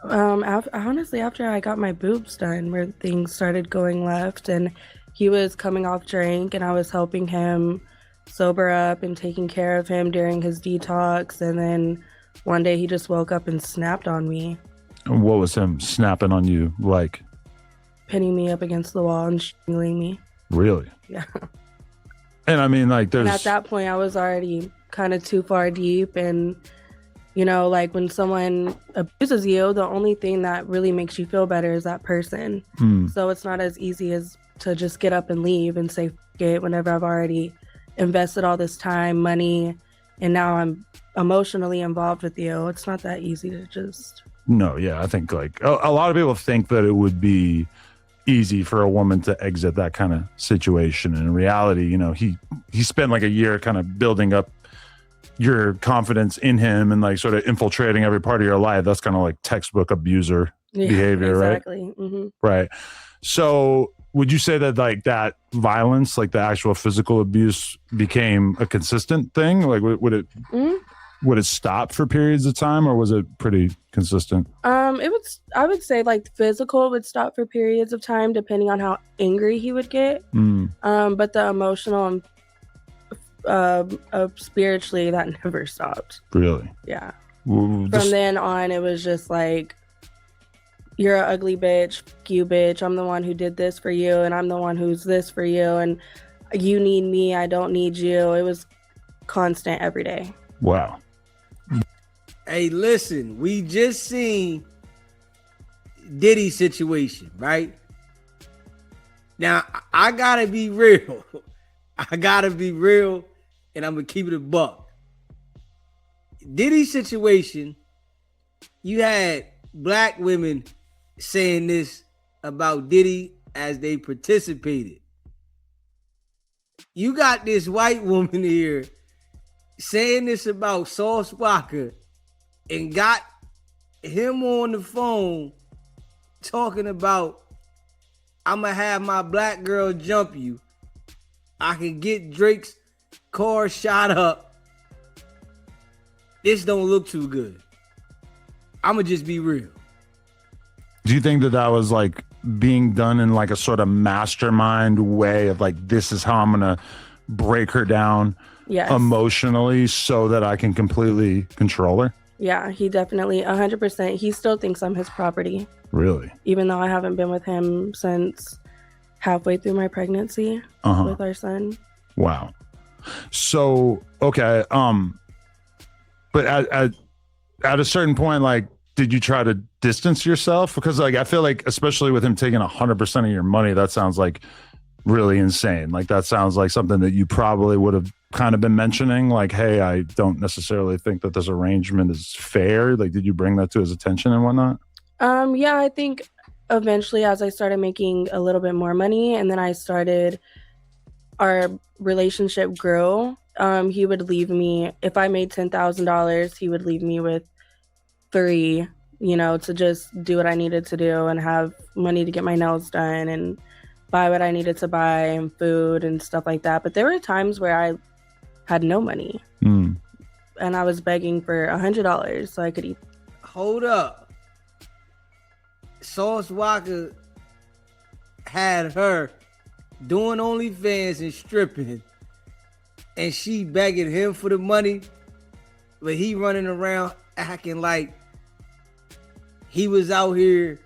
Honestly, after I got my boobs done, where things started going left, and he was coming off drink, and I was helping him sober up and taking care of him during his detox, and then one day he just woke up and snapped on me, And what was him snapping on you like? pinning me up against the wall and strangling me. Really? Yeah. And I mean, like, And at there's that point, I was already kind of too far deep, and like when someone abuses you, the only thing that really makes you feel better is that person. So it's not as easy as to just get up and leave and say, "F it," whenever I've already invested all this time, money, and now I'm emotionally involved with you. It's not that easy to just. no, yeah. I think like a lot of people think that it would be easy for a woman to exit that kind of situation. And in reality, he spent like a year kind of building up your confidence in him and like sort of infiltrating every part of your life. That's kind of like textbook abuser behavior, exactly. right? Mm-hmm. Right. So would you say that like that violence, like the actual physical abuse, became a consistent thing? Like would it Mm-hmm. would it stop for periods of time, or was it pretty consistent? I would say like physical would stop for periods of time depending on how angry he would get. But the emotional and spiritually, that never stopped. Really? Yeah. Well, From then on, it was just like, you're an ugly bitch, fuck you bitch, I'm the one who did this for you, and I'm the one who's this for you, and you need me, I don't need you. It was constant every day. Wow. Hey, listen, we just seen Diddy's situation, right? Now, I gotta be real. I gotta be real, and I'm gonna keep it a buck. Diddy's situation, you had black women saying this about Diddy as they participated. You got this white woman here saying this about Sauce Walka and got him on the phone talking about, I'm gonna have my black girl jump you. I can get Drake's car shot up. This don't look too good. I'ma just be real. Do you think that that was like being done in like a sort of mastermind way of like, this is how I'm gonna break her down emotionally so that I can completely control her? Yeah, he definitely 100%. He still thinks I'm his property. Really? Even though I haven't been with him since halfway through my pregnancy with our son. Wow. So, okay. But at a certain point, like, did you try to distance yourself? Because like, I feel like, especially with him taking 100% of your money, that sounds like really insane. Like that sounds like something that you probably would have kind of been mentioning, like, hey, I don't necessarily think that this arrangement is fair. Like, did you bring that to his attention and whatnot? Yeah, I think eventually as I started making a little bit more money and then our relationship grew, he would leave me, if I made $10,000, he would leave me with $3, to just do what I needed to do and have money to get my nails done and buy what I needed to buy and food and stuff like that. But there were times where I had no money and I was begging for $100 so I could eat. Hold up. Sauce Walka had her doing OnlyFans and stripping, and she begging him for the money, but he running around acting like he was out here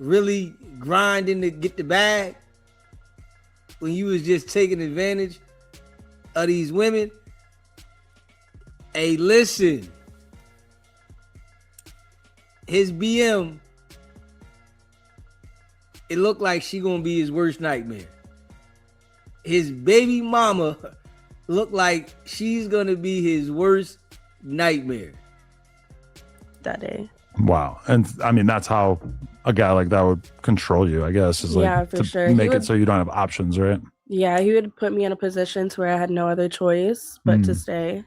really grinding to get the bag when you was just taking advantage of these women. Hey, listen, his BM, it looked like she gonna be his worst nightmare. His baby mama looked like she's gonna be his worst nightmare that day. Wow. And I mean, that's how a guy like that would control you, I guess, is like for sure. Make it so you don't have options, right? Yeah, he would put me in a position to where I had no other choice but to stay.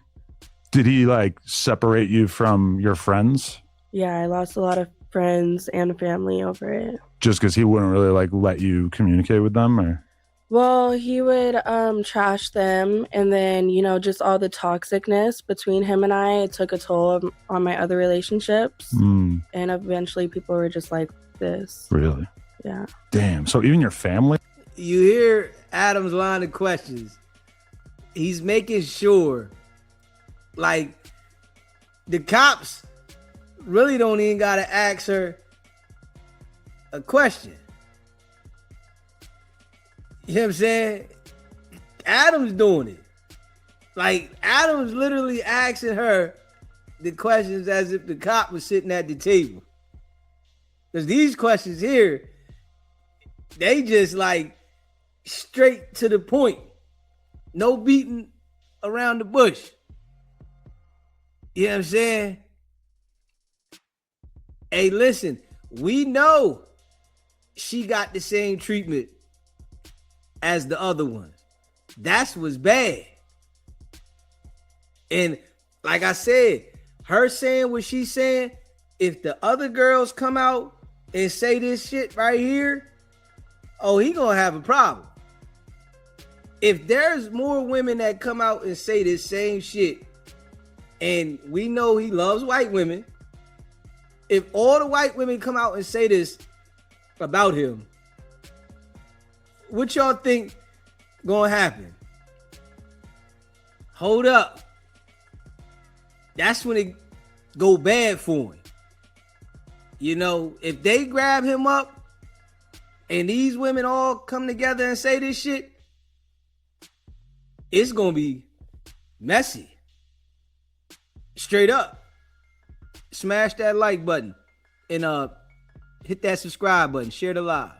Did he like separate you from your friends? Yeah, I lost a lot of friends and family over it. Just because he wouldn't really like let you communicate with them, or? Well, he would trash them, and then just all the toxicness between him and I, it took a toll on my other relationships, Mm, and eventually people were just like this. really? Yeah. Damn. So even your family? You hear Adam's line of questions. He's making sure, like, the cops really don't even gotta ask her a question. You know what I'm saying? Adam's doing it. Like, Adam's literally asking her the questions as if the cop was sitting at the table. Because these questions here, they just like straight to the point. No beating around the bush. You know what I'm saying? Hey, listen, we know she got the same treatment as the other ones. That's what's bad. And like I said, her saying what she's saying, if the other girls come out and say this shit right here, oh, he gonna have a problem. If there's more women that come out and say this same shit, and we know he loves white women, if all the white women come out and say this about him, what y'all think gonna happen? Hold up. That's when it go bad for him. You know, if they grab him up and these women all come together and say this shit, it's gonna be messy. Straight up. Smash that like button and hit that subscribe button. Share the live.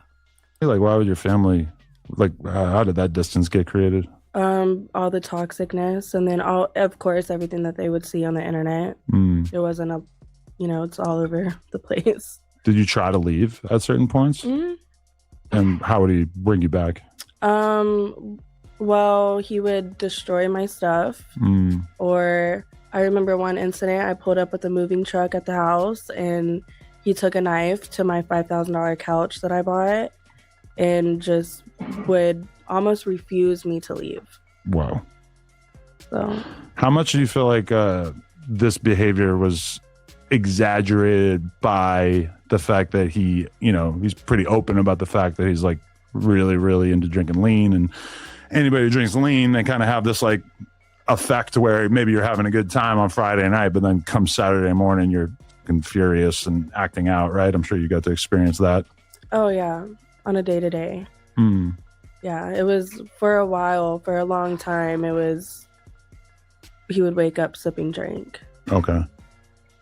Like, why would your family, like, how did that distance get created? All the toxicness, and then of course, everything that they would see on the internet. It wasn't it's all over the place. Did you try to leave at certain points? And how would he bring you back? Well, he would destroy my stuff, or I remember one incident, I pulled up with a moving truck at the house, and he took a knife to my $5,000 couch that I bought, and just would almost refuse me to leave. Wow. So, how much do you feel like this behavior was exaggerated by the fact that he, he's pretty open about the fact that he's like really, really into drinking lean, and anybody who drinks lean, they kind of have this like effect where maybe you're having a good time on Friday night, but then come Saturday morning, you're furious and acting out, right? I'm sure you got to experience that. Oh yeah, on a day-to-day. Yeah, it was for a while, for a long time, he would wake up sipping drink. Okay.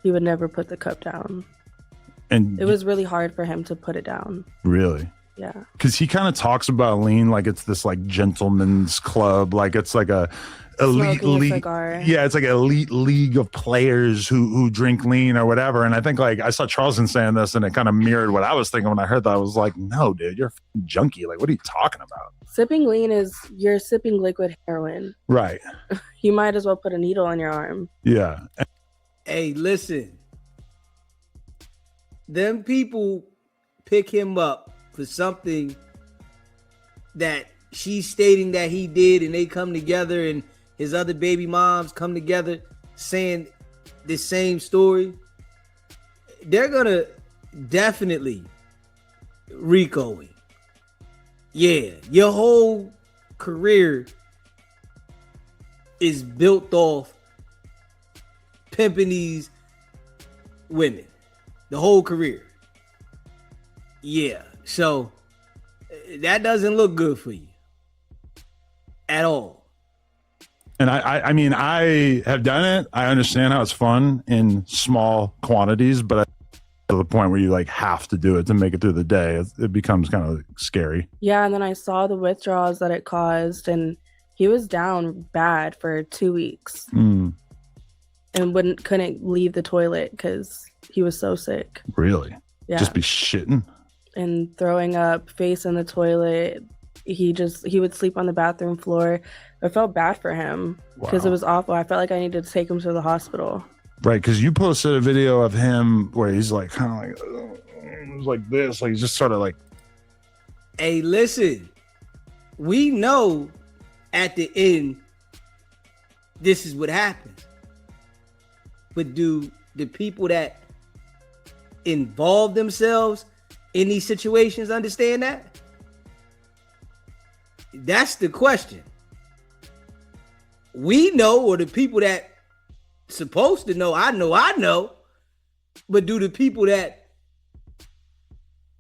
He would never put the cup down. And it was really hard for him to put it down. Really? Yeah. Because he kind of talks about lean like it's this like gentleman's club, like it's like a elite league. Yeah, it's like an elite league of players who drink lean or whatever. And I think like I saw Charleston saying this, and it kind of mirrored what I was thinking when I heard that. I was like, no, dude, you're a junkie. Like, what are you talking about? Sipping lean is you're sipping liquid heroin. Right. You might as well put a needle in your arm. Yeah. Hey, listen. Them people pick him up for something that she's stating that he did, and they come together, and his other baby moms come together saying the same story. They're gonna definitely RICO him. Yeah, your whole career is built off pimping these women. The whole career. Yeah, so that doesn't look good for you at all. And I mean, I have done it. I understand how it's fun in small quantities, but to the point where you like have to do it to make it through the day, it becomes kind of scary. Yeah, and then I saw the withdrawals that it caused, and he was down bad for 2 weeks. And couldn't leave the toilet because he was so sick. Really? Yeah. Just be shitting and throwing up, face in the toilet. He would sleep on the bathroom floor. I felt bad for him because it was awful. I felt like I needed to take him to the hospital. Right, because you posted a video of him where he's like kind of like this, like he's just sort of like. Hey, listen, we know at the end this is what happens. But do the people that involve themselves in these situations understand that? That's the question. We know, or the people that supposed to know, I know, but do the people that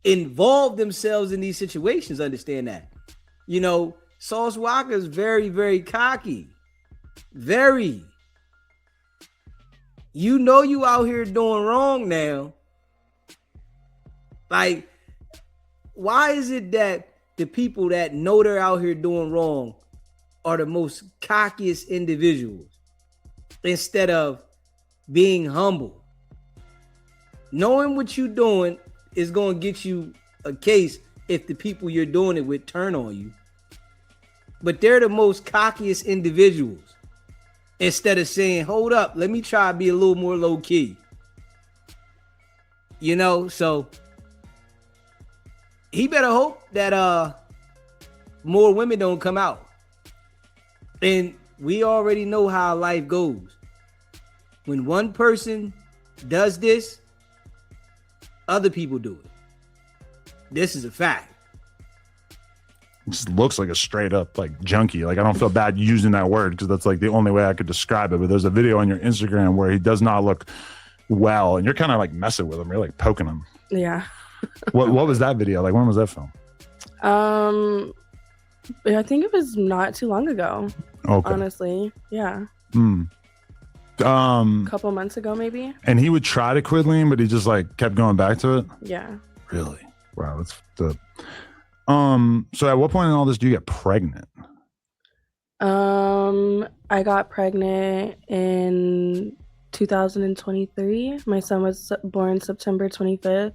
involve themselves in these situations understand that? You know, Sauce Walka is very, very cocky. Very. You know you out here doing wrong now. Like, why is it that the people that know they're out here doing wrong are the most cockiest individuals instead of being humble? Knowing what you're doing is going to get you a case if the people you're doing it with turn on you. But they're the most cockiest individuals instead of saying, hold up, let me try to be a little more low key. You know, so he better hope that more women don't come out. And we already know how life goes. When one person does this, other people do it. This is a fact. It just looks like a straight up like junkie. Like, I don't feel bad using that word because that's like the only way I could describe it. But there's a video on your Instagram where he does not look well, and you're kind of like messing with him. You're like poking him. Yeah. What was that video? Like, when was that film? I think it was not too long ago. Okay. Honestly. Yeah. Couple months ago, maybe. And he would try to quit lean, but he just like kept going back to it. Yeah. Really? Wow, that's the. So at what point in all this do you get pregnant? I got pregnant in 2023. My son was born September 25th,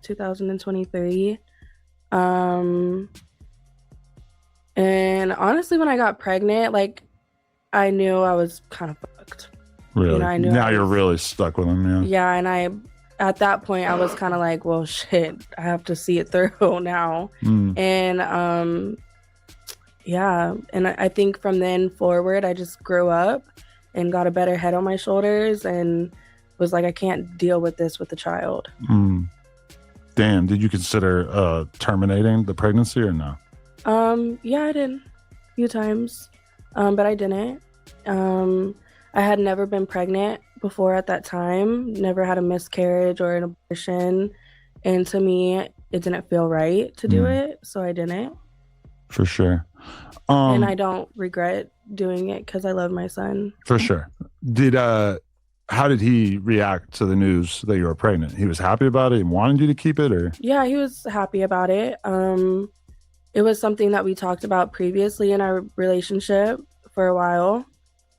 2023. And honestly, when I got pregnant, like, I knew I was kind of fucked. Really? You know, I knew now you're really stuck with him, yeah. Yeah, and at that point, I was kind of like, well, shit, I have to see it through now. And yeah, and I think from then forward, I just grew up and got a better head on my shoulders and was like, I can't deal with this with a child. Damn, did you consider terminating the pregnancy or no? Yeah, I did a few times, but I didn't. I had never been pregnant before at that time, never had a miscarriage or an abortion. And to me, it didn't feel right to do it. So I didn't. For sure. And I don't regret doing it because I love my son. For sure. How did he react to the news that you were pregnant? He was happy about it and wanted you to keep it, or? Yeah, he was happy about it. It was something that we talked about previously in our relationship for a while.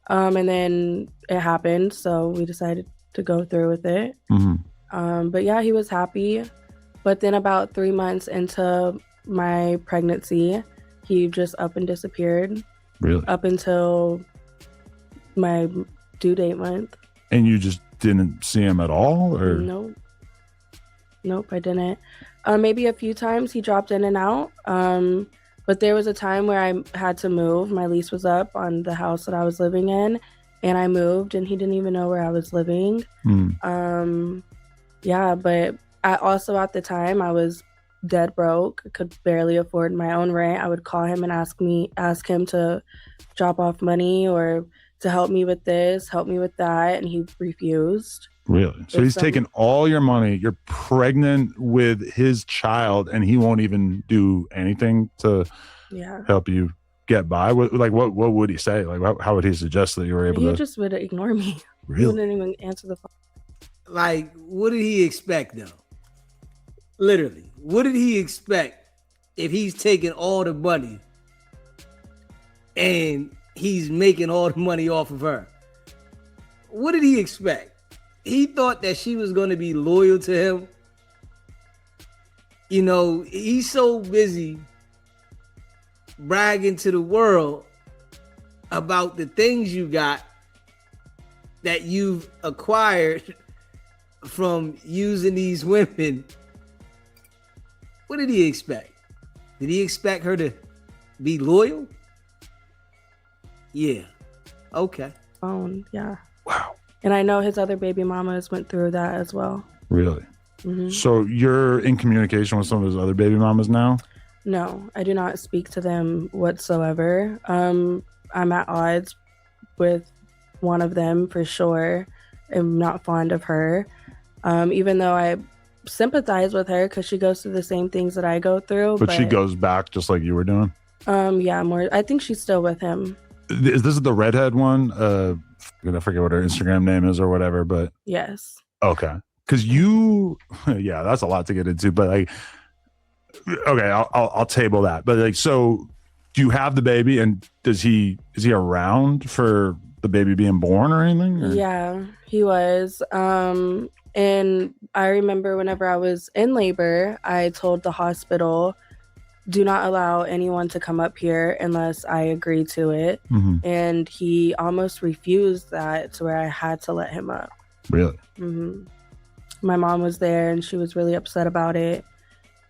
And then it happened, so we decided to go through with it. But yeah, he was happy. But then about 3 months into my pregnancy, he just up and disappeared. Really? Up until my due date month. And you just didn't see him at all, or? Nope, I didn't. Maybe a few times he dropped in and out. But there was a time where I had to move. My lease was up on the house that I was living in, and I moved, and he didn't even know where I was living. Yeah, but also at the time, I was dead broke, could barely afford my own rent. I would call him and ask him to drop off money or to help me with this, help me with that, and he refused. Really? So he's taking all your money. You're pregnant with his child, and he won't even do anything to help you get by. What would he say? Like, how would he suggest that you were able to? He just would ignore me. Really? He wouldn't even answer the phone. Like, what did he expect though? Literally, what did he expect if he's taking all the money and he's making all the money off of her? What did he expect? He thought that she was going to be loyal to him. You know, he's so busy bragging to the world about the things you got that you've acquired from using these women. What did he expect? Did he expect her to be loyal? Yeah. Okay. Yeah. Wow. And I know his other baby mamas went through that as well. Really? Hmm. So you're in communication with some of his other baby mamas now? No, I do not speak to them whatsoever. I'm at odds with one of them for sure. I'm not fond of her. Even though I sympathize with her because she goes through the same things that I go through. But she goes back just like you were doing? Yeah, more. I think she's still with him. Is this the redhead one? I forget what her Instagram name is or whatever, but Yes. okay. Because you, yeah, that's a lot to get into, but like, okay, I'll table that. But like, so do you have the baby, and is he around for the baby being born or anything? Or? Yeah, he was. And I remember whenever I was in labor, I told the hospital, do not allow anyone to come up here unless I agree to it. Mm-hmm. And he almost refused that, to where I had to let him up. Really? Mm-hmm. My mom was there and she was really upset about it.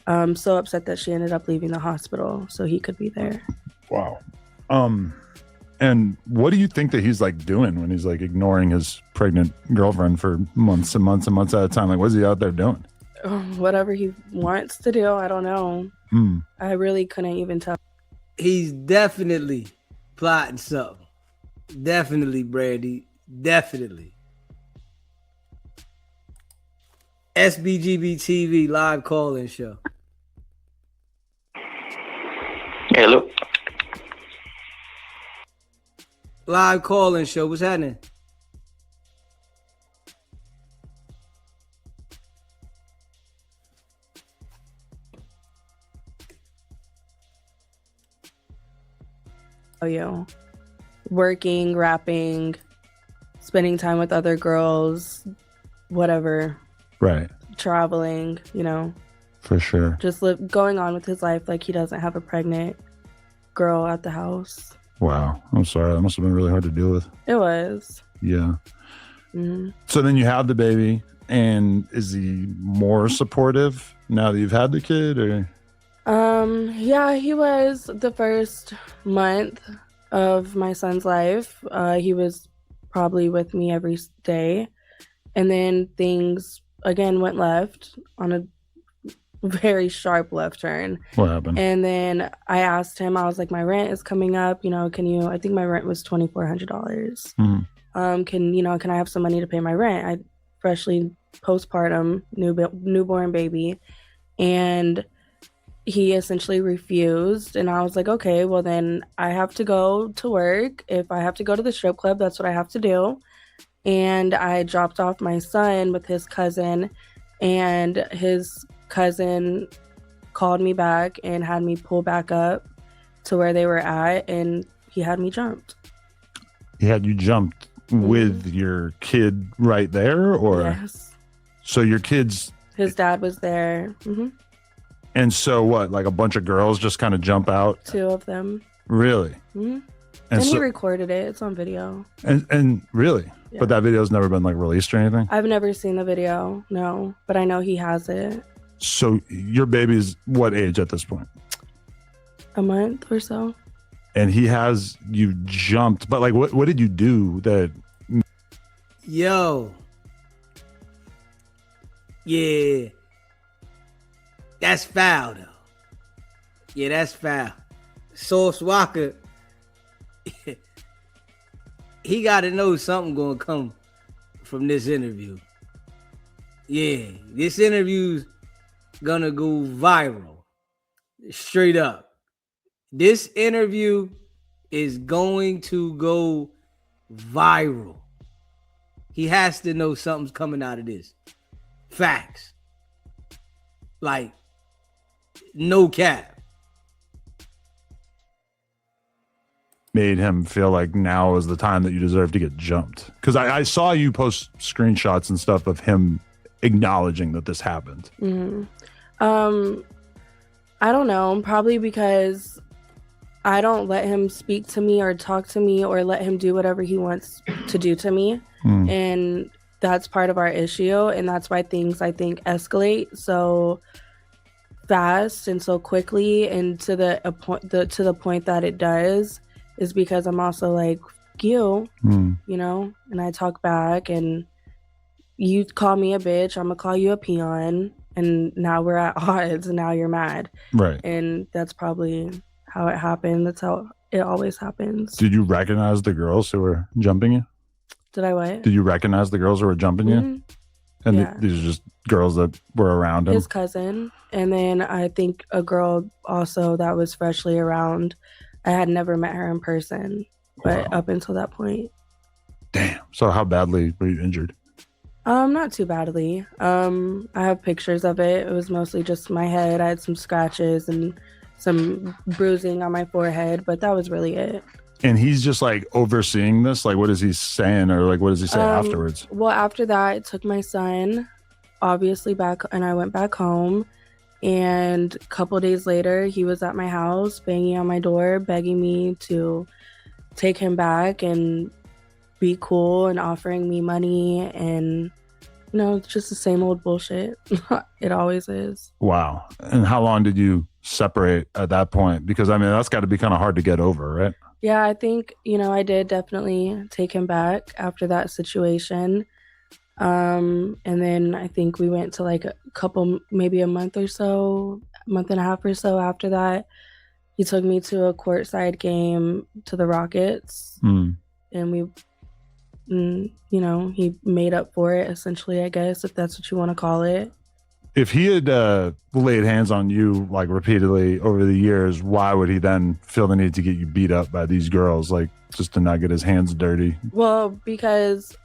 So upset that she ended up leaving the hospital so he could be there. Wow. And what do you think that he's like doing when he's like ignoring his pregnant girlfriend for months and months and months at a time? Like, what's he out there doing? Whatever he wants to do, I don't know. I really couldn't even tell. He's definitely plotting something. Definitely, Brandy. Definitely. SBGB TV live call-in show. Hello. Live call-in show. What's happening? You working, rapping, spending time with other girls, whatever. Right. Traveling, For sure. just going on with his life like he doesn't have a pregnant girl at the house. Wow. I'm sorry. That must have been really hard to deal with. It was. Yeah. Mm-hmm. So then you have the baby, and is he more supportive now that you've had the kid, or? Yeah, he was the first month of my son's life. He was probably with me every day. And then things again went left on a very sharp left turn. What happened? And then I asked him, I was like, my rent is coming up, I think my rent was $2,400. Mm-hmm. Can I have some money to pay my rent? I freshly postpartum newborn baby. And he essentially refused, and I was like, okay, well then I have to go to work. If I have to go to the strip club, that's what I have to do. And I dropped off my son with his cousin, and his cousin called me back and had me pull back up to where they were at, and he had me jumped. He had you jumped with your kid right there, or? Yes. So your kid's... His dad was there. Mm-hmm. And so what, like a bunch of girls just kind of jump out? 2 of them. Really? Mm-hmm. And he recorded it. It's on video. And really? Yeah. But that video's never been like released or anything? I've never seen the video, no. But I know he has it. So your baby's what age at this point? A month or so. And he has you jumped. But like, what did you do that? Yo. Yeah. That's foul, though. Yeah, that's foul. Source Walka, he got to know something going to come from this interview. Yeah, this interview's going to go viral. Straight up. This interview is going to go viral. He has to know something's coming out of this. Facts. Like, no cap. Made him feel like now is the time that you deserve to get jumped. Because I saw you post screenshots and stuff of him acknowledging that this happened. Mm-hmm. I don't know. Probably because I don't let him speak to me or talk to me or let him do whatever he wants to do to me. And that's part of our issue. And that's why things, I think, escalate. So fast and so quickly and to the point that it does is because I'm also like, you know, and I talk back, and you call me a bitch, I'm gonna call you a peon, and now we're at odds, and now you're mad. Right. And that's probably how it happened. That's how it always happens. Did you recognize the girls who were jumping you? Did I what? Did you recognize the girls who were jumping you? And Yeah. these are just girls that were around him? His cousin. And then I think a girl also that was freshly around. I had never met her in person, but Wow. up until that point. Damn. So how badly were you injured? Not too badly. I have pictures of it. It was mostly just my head. I had some scratches and some bruising on my forehead, but that was really it. And he's just like overseeing this? Like, what is he saying? Or like, what does he say afterwards? Well, after that, I took my son, obviously, back, and I went back home. And a couple days later, he was at my house, banging on my door, begging me to take him back and be cool, and offering me money, and you know, it's just the same old bullshit. It always is. Wow. And how long did you separate at that point? Because I mean, that's got to be kind of hard to get over, right? Yeah, I think, you know, I did definitely take him back after that situation. And then I think we went to like a couple, maybe a month or so, month and a half or so after that. He took me to a courtside game to the Rockets, and we, you know, he made up for it, essentially, I guess, if that's what you want to call it. If he had laid hands on you like repeatedly over the years, why would he then feel the need to get you beat up by these girls, like just to not get his hands dirty? Well, because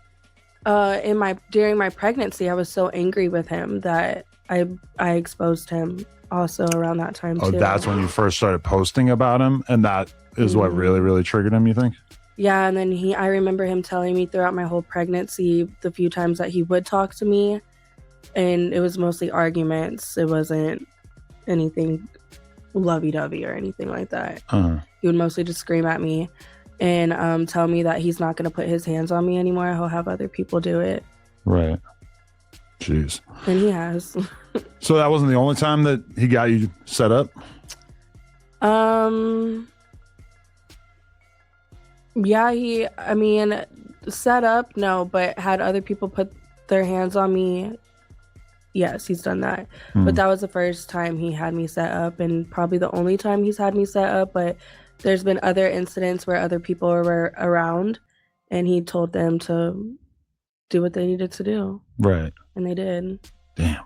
during my pregnancy, I was so angry with him that I exposed him also around that time too. That's when you first started posting about him, and that is what really triggered him, you think? Yeah, and then I remember him telling me throughout my whole pregnancy, the few times that he would talk to me, and it was mostly arguments. It wasn't anything lovey-dovey or anything like that. He would mostly just scream at me and tell me that he's not going to put his hands on me anymore. He'll have other people do it. Right. Jeez. And he has. So that wasn't the only time that he got you set up? Yeah, set up, no, but had other people put their hands on me. Yes, he's done that. But that was the first time he had me set up, and probably the only time he's had me set up. But there's been other incidents where other people were around, and he told them to do what they needed to do. Right. And they did. Damn.